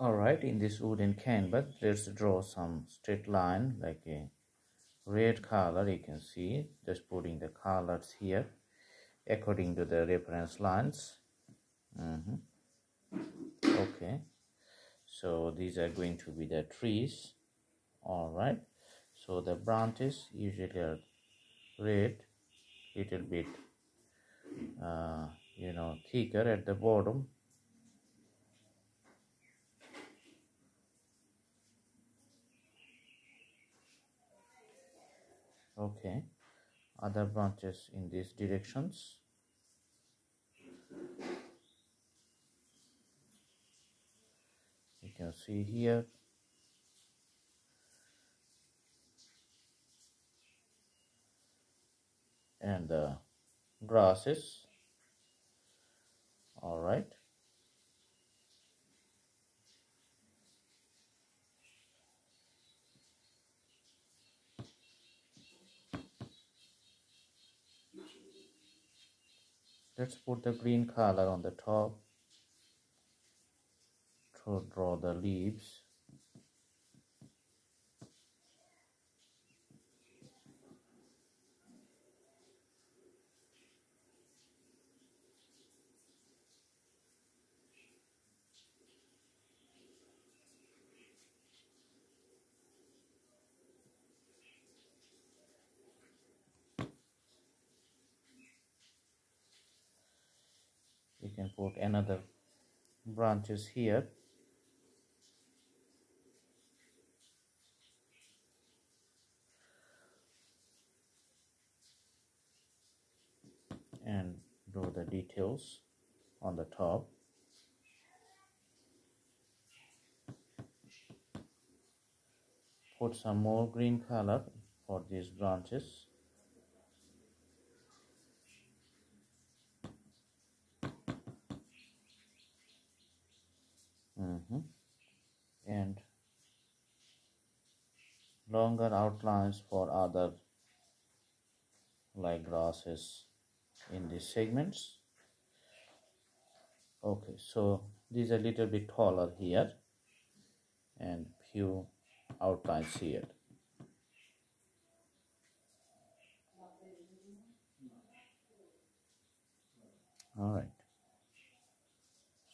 Alright, in this wooden canvas, let's draw some straight line like a red color. You can see just putting the colors here according to the reference lines. Okay, so these are going to be the trees. Alright, so the branches usually are red, little bit thicker at the bottom. Okay, other branches in these directions. You can see here. And the grasses. All right. Let's put the green color on the top to draw the leaves. You can put another branches here. And draw the details on the top. Put some more green color for these branches. And longer outlines for other like grasses in these segments. Okay, so these are a little bit taller here and few outlines here. All right.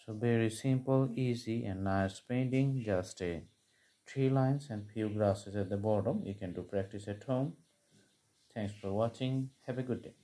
So very simple, easy and nice painting. Just a 3 lines and few grasses at the bottom. You can do practice at home. Thanks for watching. Have a good day.